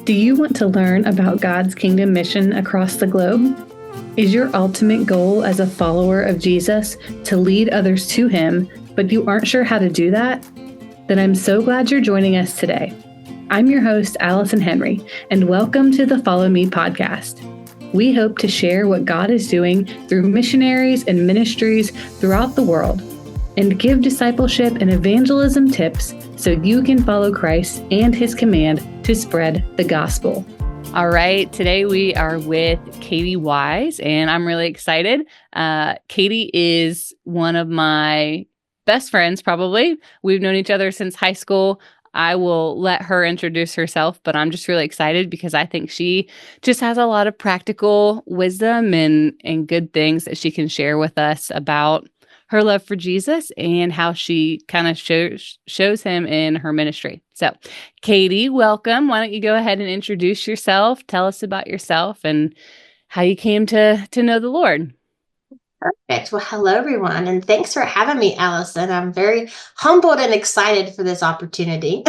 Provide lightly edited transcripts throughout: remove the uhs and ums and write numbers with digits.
Do you want to learn about God's kingdom mission across the globe? Is your ultimate goal as a follower of Jesus to lead others to Him, but you aren't sure how to do that? Then I'm so glad you're joining us today. I'm your host, Allison Henry, and welcome to the Follow Me podcast. We hope to share what God is doing through missionaries and ministries throughout the world and give discipleship and evangelism tips so you can follow Christ and His command to spread the gospel. All right. Today we are with Katie Wise, and I'm really excited. Katie is one of my best friends, probably. We've known each other since high school. I will let her introduce herself, but I'm just really excited because I think she just has a lot of practical wisdom and good things that she can share with us about her love for Jesus and how she kind of shows him in her ministry. So, Katie, welcome. Why don't you go ahead and introduce yourself? Tell us about yourself and how you came to know the Lord. Perfect. Well, hello, everyone, and thanks for having me, Allison. I'm very humbled and excited for this opportunity.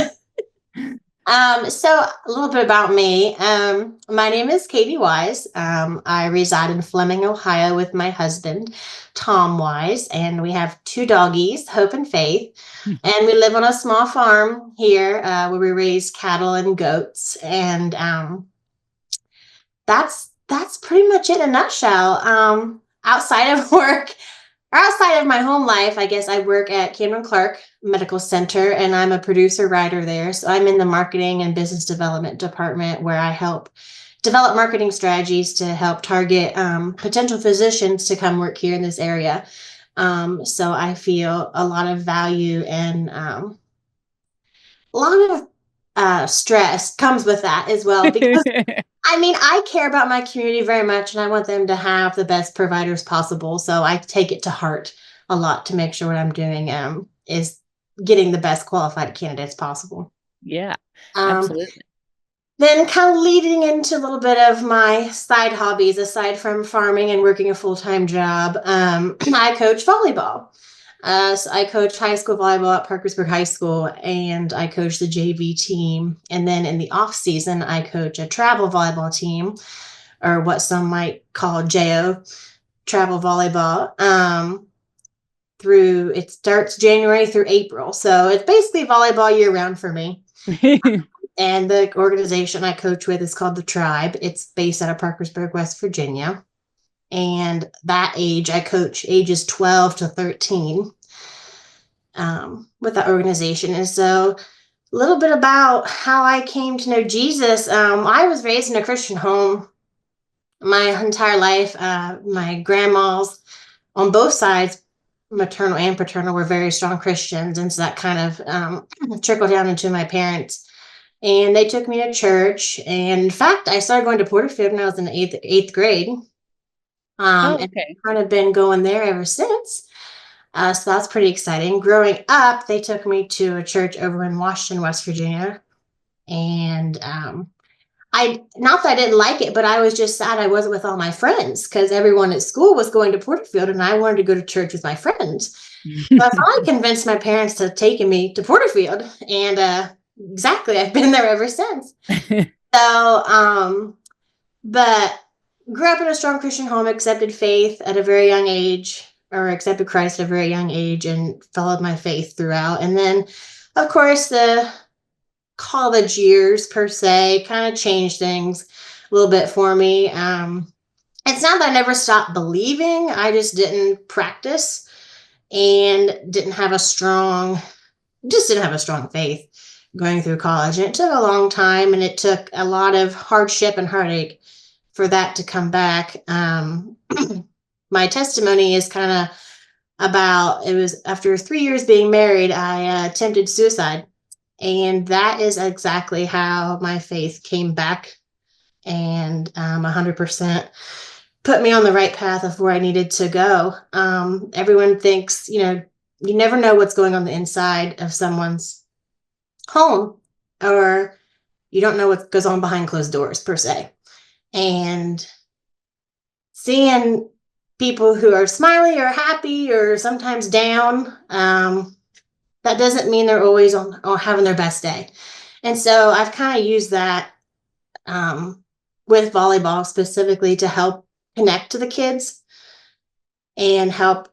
So a little bit about me. My name is Katie Wise. I reside in Fleming, Ohio with my husband, Tom Wise, and we have two doggies, Hope and Faith. And we live on a small farm here where we raise cattle and goats. And that's pretty much it in a nutshell. Outside of work, or outside of my home life, I guess I work at Camden Clark Medical Center, and I'm a producer writer there. So I'm in the marketing and business development department where I help develop marketing strategies to help target potential physicians to come work here in this area. So I feel a lot of value and a lot of stress comes with that as well, because I care about my community very much, and I want them to have the best providers possible. So I take it to heart a lot to make sure what I'm doing is getting the best qualified candidates possible. Yeah, absolutely. Then kind of leading into a little bit of my side hobbies, aside from farming and working a full-time job, I coach volleyball. So I coach high school volleyball at Parkersburg High School, and I coach the JV team. And then in the off season, I coach a travel volleyball team, or what some might call JO, travel volleyball. It starts January through April. So it's basically volleyball year round for me. And the organization I coach with is called The Tribe. It's based out of Parkersburg, West Virginia. And that age, I coach ages 12 to 13 with that organization. And so a little bit about how I came to know Jesus. I was raised in a Christian home my entire life. My grandmas on both sides, maternal and paternal, were very strong Christians. And so that kind of trickled down into my parents. And they took me to church. And in fact, I started going to Porterfield when I was in the eighth grade. And kind of been going there ever since. So that's pretty exciting. Growing up, they took me to a church over in Washington, West Virginia. And not that I didn't like it, but I was just sad I wasn't with all my friends because everyone at school was going to Porterfield and I wanted to go to church with my friends. So I finally convinced my parents to take me to Porterfield. And exactly, I've been there ever since. But grew up in a strong Christian home, accepted faith at a very young age, or accepted Christ at a very young age, and followed my faith throughout. And then, of course, the college years, per se, kind of changed things a little bit for me. It's not that I never stopped believing. I just didn't practice and didn't have a strong faith going through college. And it took a long time, and it took a lot of hardship and heartache for that to come back. My testimony is kind of about, it was after 3 years being married, I attempted suicide. And that is exactly how my faith came back and 100% put me on the right path of where I needed to go. Everyone thinks, you never know what's going on the inside of someone's home, or you don't know what goes on behind closed doors, per se. And seeing people who are smiley or happy or sometimes down, that doesn't mean they're always on having their best day. And so I've kind of used that with volleyball specifically to help connect to the kids and help.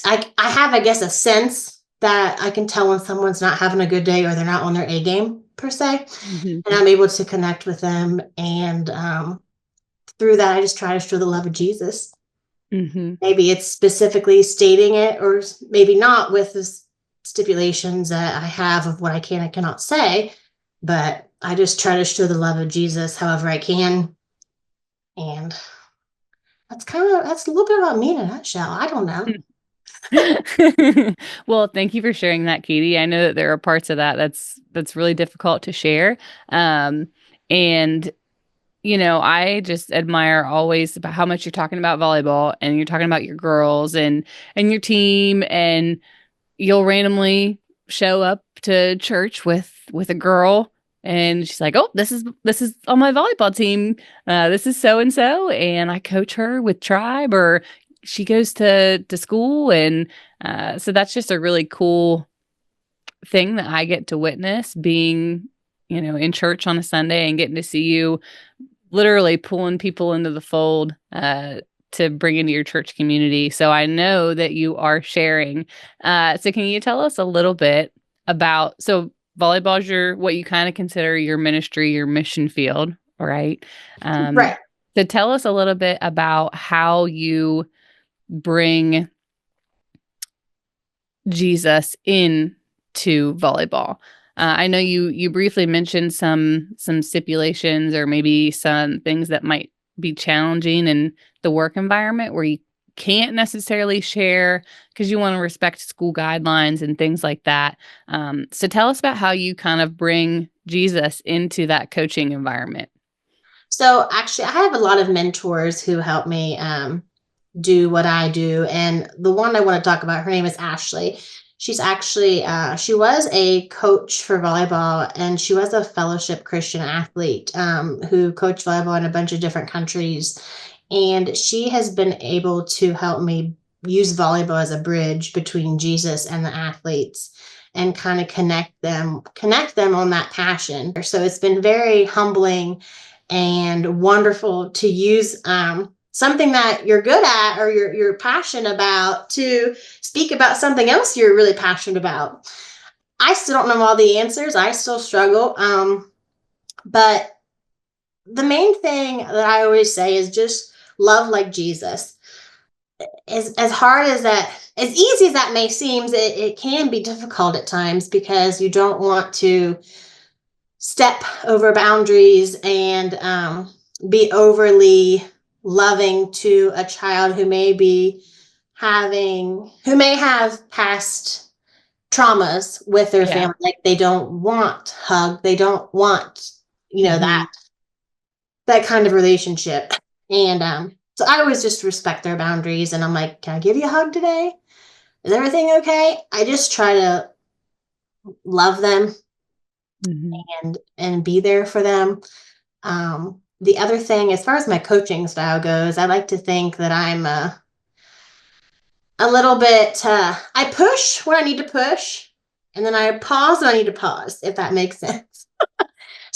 I have, I guess, a sense that I can tell when someone's not having a good day or they're not on their A game per se. Mhm. And I'm able to connect with them. And through that, I just try to show the love of Jesus. Mhm. Maybe it's specifically stating it, or maybe not with the stipulations that I have of what I can and cannot say. But I just try to show the love of Jesus however I can. And that's a little bit about me in a nutshell. I don't know. Well, thank you for sharing that, Katie. I know that there are parts of that that's really difficult to share. And I just admire always about how much you're talking about volleyball and you're talking about your girls and your team, and you'll randomly show up to church with a girl and she's like, "Oh, this is on my volleyball team. This is so and so, and I coach her with tribe, or she goes to school." And so that's just a really cool thing that I get to witness, being in church on a Sunday and getting to see you literally pulling people into the fold to bring into your church community. So I know that you are sharing. So can you tell us a little bit about, so volleyball is what you kind of consider your ministry, your mission field, right? Right. So tell us a little bit about how you bring Jesus into volleyball. I know you briefly mentioned some stipulations or maybe some things that might be challenging in the work environment where you can't necessarily share because you want to respect school guidelines and things like that. So tell us about how you kind of bring Jesus into that coaching environment. So actually, I have a lot of mentors who help me do what I do. And the one I want to talk about, her name is Ashley. She's actually, she was a coach for volleyball, and she was a fellowship Christian athlete who coached volleyball in a bunch of different countries. And she has been able to help me use volleyball as a bridge between Jesus and the athletes and kind of connect them on that passion. So it's been very humbling and wonderful to use something that you're good at or you're passionate about to speak about something else you're really passionate about. I still don't know all the answers. I still struggle. But the main thing that I always say is just love like Jesus. As hard as that, as easy as that may seem, it can be difficult at times because you don't want to step over boundaries and be overly loving to a child who may have past traumas with their Yeah. family. Like they don't want hug, they don't want Mhm. that kind of relationship. And so I always just respect their boundaries, and I'm like, can I give you a hug today? Is everything okay? I just try to love them Mhm. and be there for them. The other thing, as far as my coaching style goes, I like to think that I'm a little bit, I push when I need to push, and then I pause when I need to pause, if that makes sense.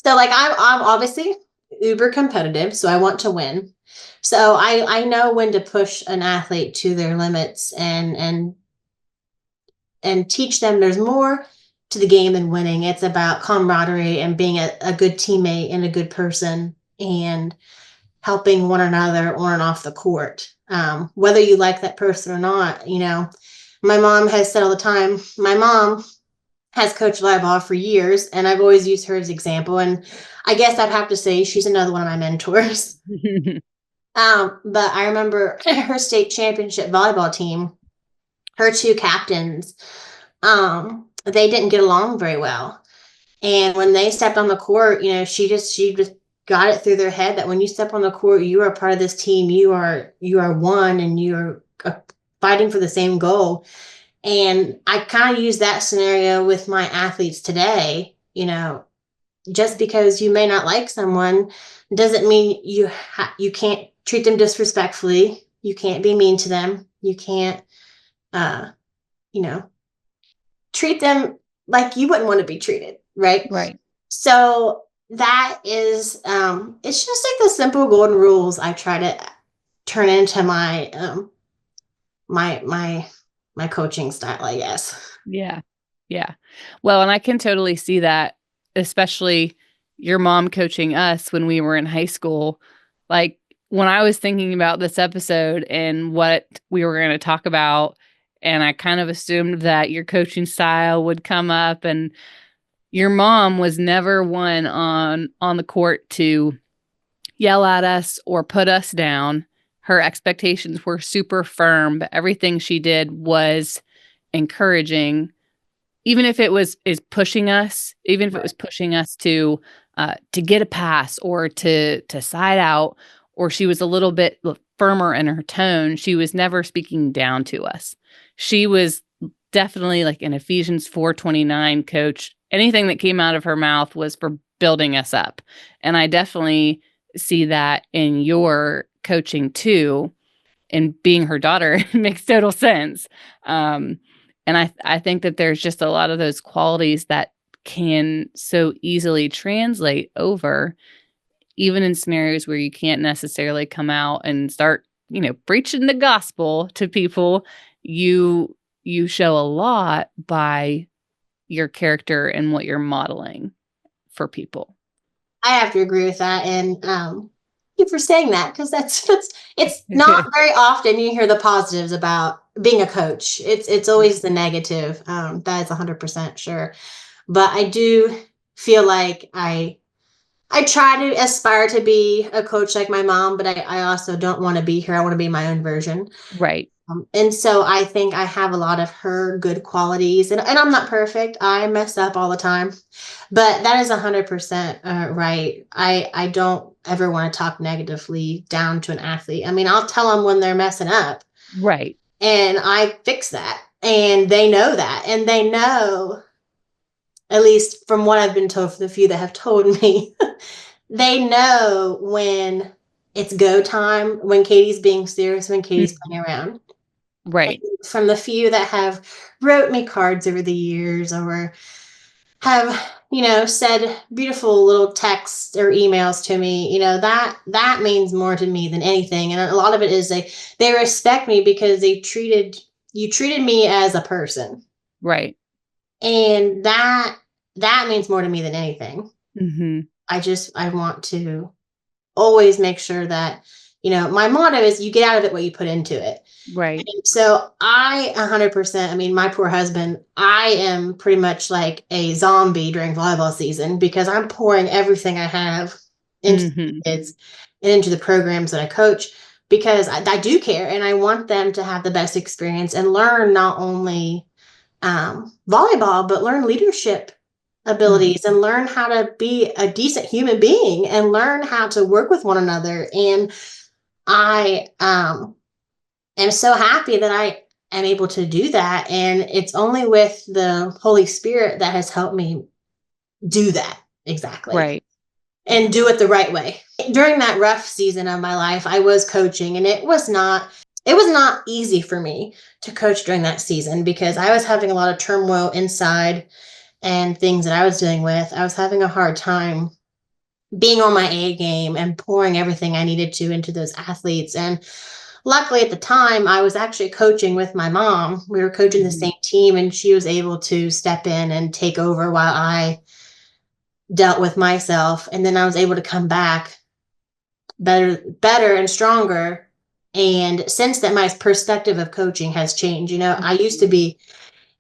So, like, I'm obviously uber competitive, so I want to win. So I know when to push an athlete to their limits and teach them there's more to the game than winning. It's about camaraderie and being a good teammate and a good person and helping one another on and off the court. Whether you like that person or not, my mom has said all the time, my mom has coached volleyball for years, and I've always used her as example. And I guess I'd have to say she's another one of my mentors. But I remember her state championship volleyball team, her two captains, they didn't get along very well. And when they stepped on the court, she just got it through their head that when you step on the court, you are part of this team. You are one, and you're fighting for the same goal. And I kind of use that scenario with my athletes today. Just because you may not like someone doesn't mean you can't treat them disrespectfully. You can't be mean to them. You can't, uh, you know, treat them like you wouldn't want to be treated, right? Right. So that is, it's just like the simple golden rules I try to turn into my coaching style, I guess. Yeah. Yeah. Well, and I can totally see that, especially your mom coaching us when we were in high school. Like when I was thinking about this episode and what we were going to talk about, and I kind of assumed that your coaching style would come up, and your mom was never one on the court to yell at us or put us down. Her expectations were super firm, but everything she did was encouraging, even if it was is pushing us, even if it Right. was pushing us to get a pass or to side out, or she was a little bit firmer in her tone. She was never speaking down to us. She was definitely like an Ephesians 4:29 coach. Anything that came out of her mouth was for building us up. And I definitely see that in your coaching too, and being her daughter. It makes total sense. Um, and I think that there's just a lot of those qualities that can so easily translate over, even in scenarios where you can't necessarily come out and start, preaching the gospel to people. You show a lot by your character and what you're modeling for people. I have to agree with that, and thank you for saying that, because that's it's not very often you hear the positives about being a coach. It's always the negative. That is 100% sure. But I do feel like I try to aspire to be a coach like my mom, but I also don't want to be her. I want to be my own version. Right. And so I think I have a lot of her good qualities, and I'm not perfect. I mess up all the time, but that is 100% right. I don't ever want to talk negatively down to an athlete. I mean, I'll tell them when they're messing up, Right. and I fix that, and they know that, and they know, at least from what I've been told, for the few that have told me, they know when it's go time, when Katie's being serious, when Katie's Mm. playing around. Right. From the few that have wrote me cards over the years, or have, said beautiful little texts or emails to me, that means more to me than anything. And a lot of it is they respect me because you treated me as a person, Right. and that means more to me than anything. Hmm. I want to always make sure that, my motto is you get out of it what you put into it. Right. So I 100%, I mean, my poor husband, I am pretty much like a zombie during volleyball season, because I'm pouring everything I have into the Hmm. kids and into the programs that I coach, because I do care, and I want them to have the best experience and learn not only volleyball, but learn leadership abilities, and learn how to be a decent human being, and learn how to work with one another. And I am so happy that I am able to do that. And it's only with the Holy Spirit that has helped me do that exactly, Right. and do it the right way. During that rough season of my life, I was coaching, and it was not easy for me to coach during that season, because I was having a lot of turmoil inside and things that I was dealing with. I was having a hard time being on my A game and pouring everything I needed to into those athletes. And luckily at the time, I was actually coaching with my mom. We were coaching the Mhm. same team, and she was able to step in and take over while I dealt with myself. And then I was able to come back better and stronger. And since that, my perspective of coaching has changed. I used to be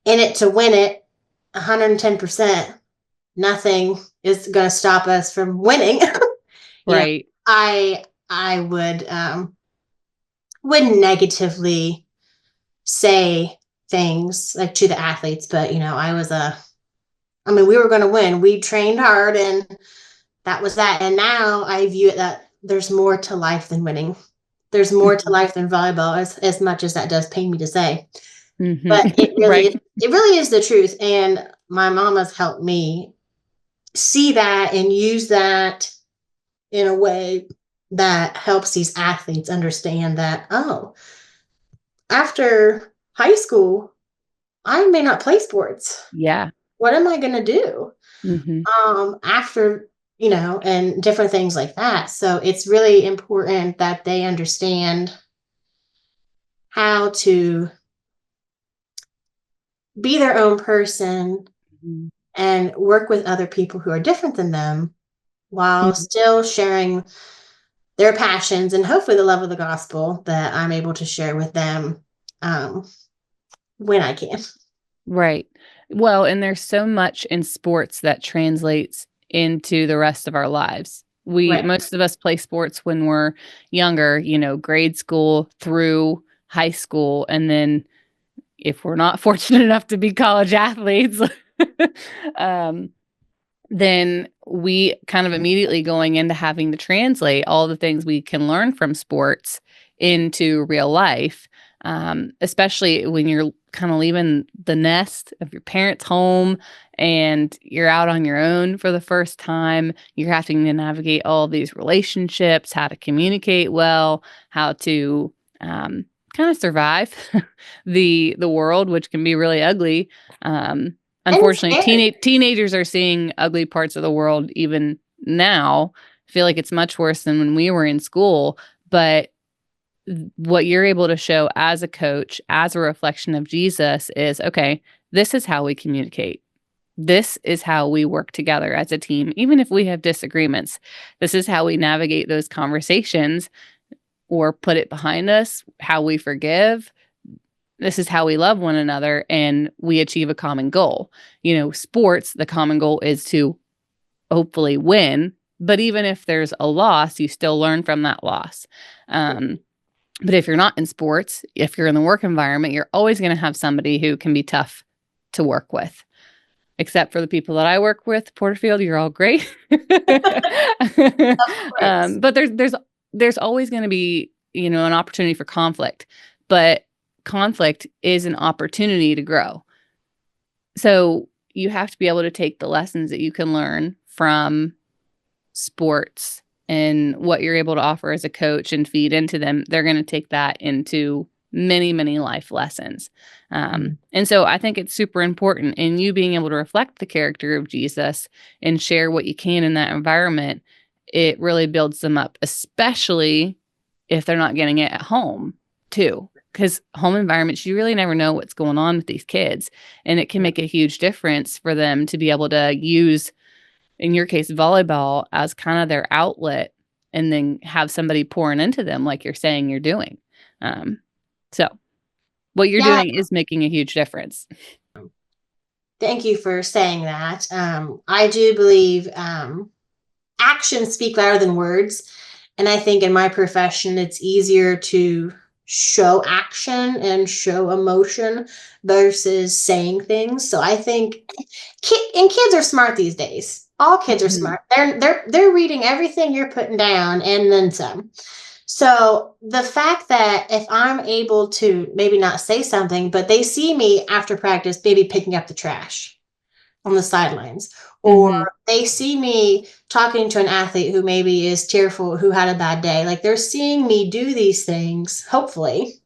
in it to win it 110%. Nothing is going to stop us from winning. you know, Right. I wouldn't negatively say things like to the athletes, but I mean, we were going to win. We trained hard, and that was that. And now I view it that there's more to life than winning. There's more to Mhm. life than volleyball, as much as that does pain me to say. Mhm. But it really is, Right. it really is the truth. And my mom has helped me see that and use that in a way that helps these athletes understand that, oh, after high school, I may not play sports. Yeah. What am I going to do? Mhm. After and different things like that. So it's really important that they understand how to be their own person Mhm. and work with other people who are different than them while Mhm. still sharing their passions and hopefully the love of the gospel that I'm able to share with them um, when I can. Right. Well, and there's so much in sports that translates into the rest of our lives. Right. Most of us play sports when we're younger, grade school through high school. And then if we're not fortunate enough to be college athletes, um, then we kind of immediately going into having to translate all the things we can learn from sports into real life, especially when you're kind of leaving the nest of your parents' home and you're out on your own for the first time. You're having to navigate all these relationships, how to communicate well, how to kind of survive the world, which can be really ugly. And it's Unfortunately, scary. teenagers are seeing ugly parts of the world even now. I feel like it's much worse than when we were in school. But what you're able to show as a coach, as a reflection of Jesus, is okay, this is how we communicate. This is how we work together as a team, even if we have disagreements. This is how we navigate those conversations or put it behind us, how we forgive. This is how we love one another and we achieve a common goal. Sports, the common goal is to hopefully win, but even if there's a loss, you still learn from that loss. But if you're not in sports, if you're in the work environment, you're always going to have somebody who can be tough to work with. Except for the people that I work with, Porterfield, you're all great. Of course. But there's always going to be, an opportunity for conflict. But conflict is an opportunity to grow. So you have to be able to take the lessons that you can learn from sports and what you're able to offer as a coach and feed into them. They're going to take that into many, many life lessons. And so I think it's super important in you being able to reflect the character of Jesus and share what you can in that environment. It really builds them up, especially if they're not getting it at home too. Because home environments, you really never know what's going on with these kids. And it can make a huge difference for them to be able to use, in your case, volleyball as kind of their outlet and then have somebody pouring into them like you're saying you're doing. So what you're Yeah. doing is making a huge difference. Thank you for saying that. I do believe actions speak louder than words. And I think in my profession, it's easier to show action and show emotion versus saying things. So I think kids are smart these days. All kids are Mhm. smart. They're reading everything you're putting down and then some. So the fact that if I'm able to maybe not say something, but they see me after practice, maybe picking up the trash on the sidelines, or Mhm. they see me talking to an athlete who maybe is tearful, who had a bad day. Like they're seeing me do these things, hopefully.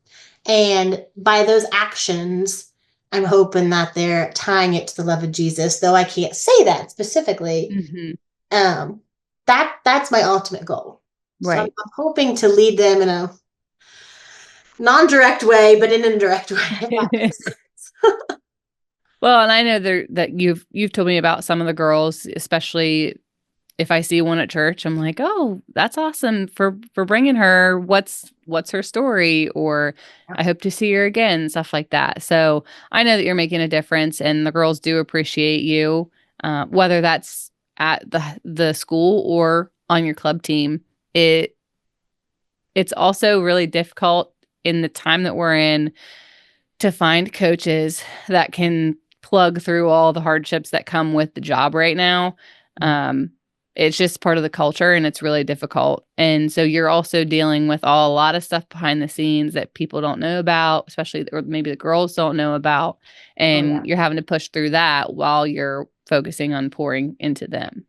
And by those actions, I'm hoping that they're tying it to the love of Jesus, though I can't say that specifically. Mhm. Um, that's my ultimate goal. So I'm, Right. I'm hoping to lead them in a non-direct way, but in an indirect way, if that makes sense. Well, and I know that you've told me about some of the girls, especially if I see one at church, I'm like, "Oh, that's awesome for bringing her. What's her story?" Or "I hope to see her again," stuff like that. So, I know that you're making a difference and the girls do appreciate you, whether that's at the school or on your club team. It's also really difficult in the time that we're in to find coaches that can plug through all the hardships that come with the job right now. Um, it's just part of the culture and it's really difficult. And so you're also dealing with a lot of stuff behind the scenes that people don't know about, especially or maybe the girls don't know about. Oh yeah. And you're having to push through that while you're focusing on pouring into them.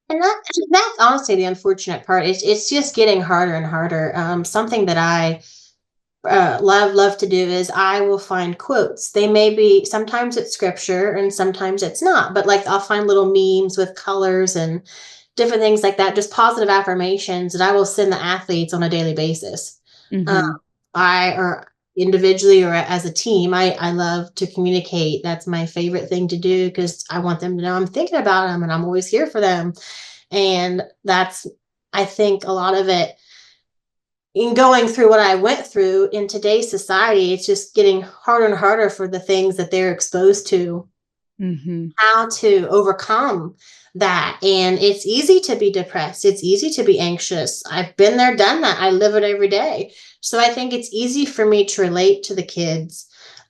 And that's honestly the unfortunate part. It's just getting harder and harder. Something that I love to do is I will find quotes. They may be sometimes it's scripture and sometimes it's not, but like I'll find little memes with colors and different things like that, just positive affirmations that I will send the athletes on a daily basis. Mm-hmm. Or individually or as a team, I love to communicate. That's my favorite thing to do because I want them to know I'm thinking about them and I'm always here for them. And that's, I think, a lot of it in going through what I went through in today's society. It's just getting harder and harder for the things that they're exposed to, Mm-hmm. how to overcome that. And it's easy to be depressed. It's easy to be anxious. I've been there, done that. I live it every day. So I think it's easy for me to relate to the kids,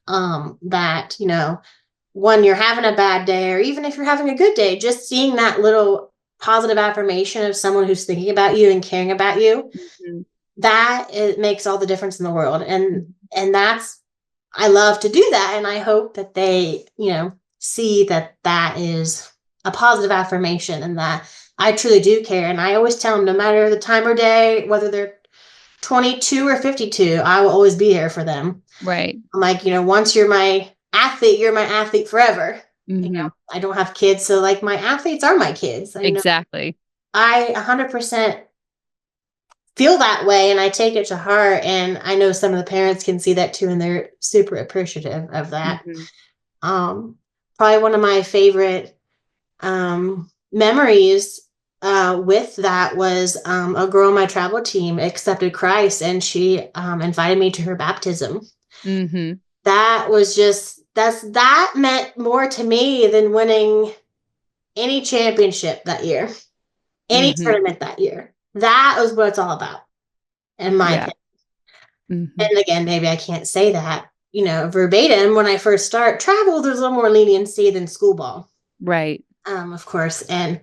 that, when you're having a bad day, or even if you're having a good day, just seeing that little positive affirmation of someone who's thinking about you and caring about you, Mm-hmm. that it makes all the difference in the world. And that's, I love to do that. And I hope that they, see that that is a positive affirmation and that I truly do care. And I always tell them, no matter the time or day, whether they're 22 or 52, I will always be here for them. Right. I'm like, once you're my athlete forever. Mm-hmm. I don't have kids, so like my athletes are my kids. Exactly. I 100% feel that way, and I take it to heart. And I know some of the parents can see that too, and they're super appreciative of that. Mm-hmm. Probably one of my favorite memories with that was a girl on my travel team accepted Christ, and she invited me to her baptism. Mm-hmm. That was just that meant more to me than winning any championship that year, any Mm-hmm. tournament that year. That was what it's all about, in my Yeah. opinion. Mm-hmm. And again, maybe I can't say that, verbatim. When I first start travel, there's a little more leniency than school ball, Right. of course. And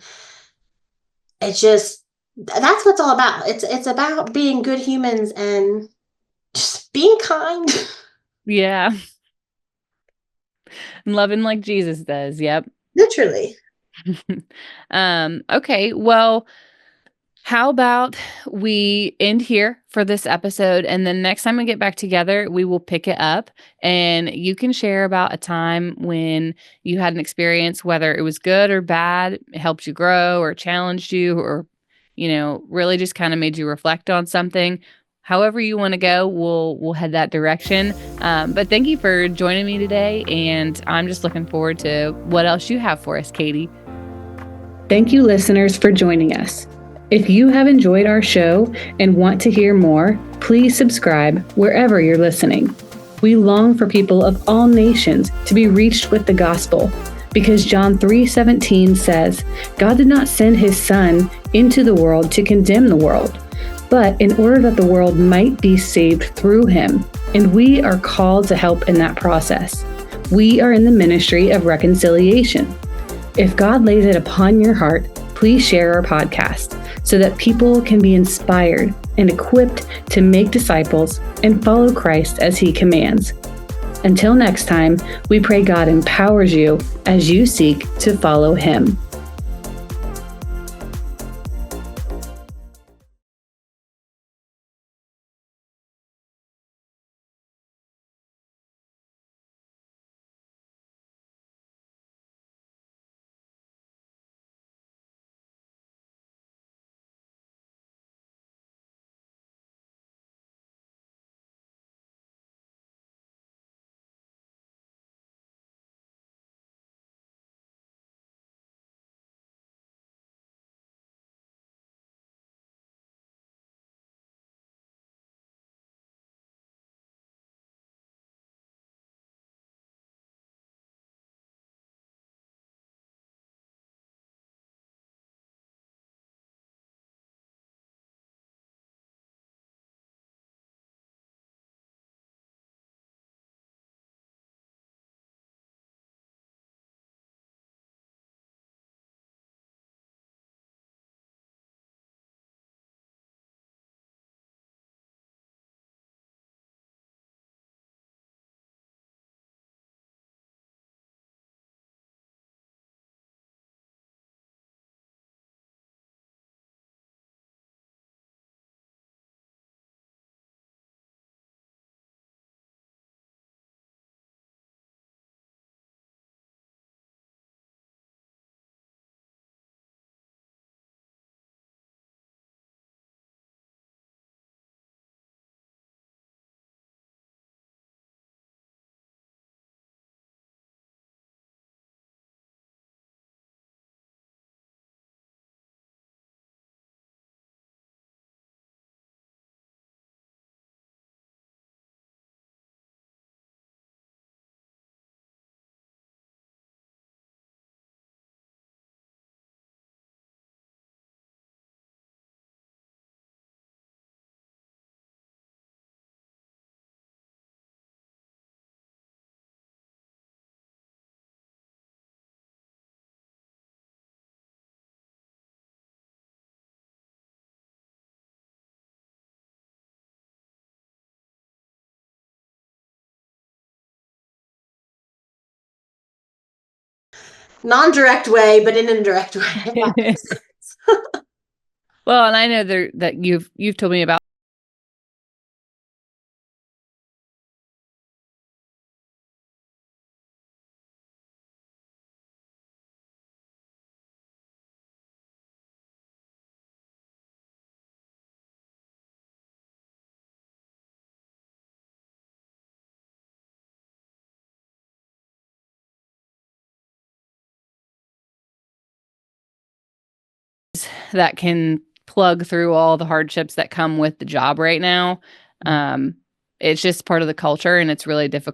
it's just, that's what it's all about. It's about being good humans and just being kind. Yeah. And loving like Jesus does. Yep. Literally. Okay. Well, how about we end here for this episode, and then next time we get back together, we will pick it up and you can share about a time when you had an experience, whether it was good or bad, it helped you grow or challenged you or, really just kind of made you reflect on something. However you want to go, we'll head that direction. But thank you for joining me today, and I'm just looking forward to what else you have for us, Katie. Thank you, listeners, for joining us. If you have enjoyed our show and want to hear more, please subscribe wherever you're listening. We long for people of all nations to be reached with the gospel, because John 3:17 says, God did not send his Son into the world to condemn the world, but in order that the world might be saved through him. And we are called to help in that process. We are in the ministry of reconciliation. If God lays it upon your heart, please share our podcast so that people can be inspired and equipped to make disciples and follow Christ as he commands. Until next time, we pray God empowers you as you seek to follow him. non-direct way, but in an indirect way. Well, and I know that you've told me about that can plug through all the hardships that come with the job right now. It's just part of the culture, and it's really difficult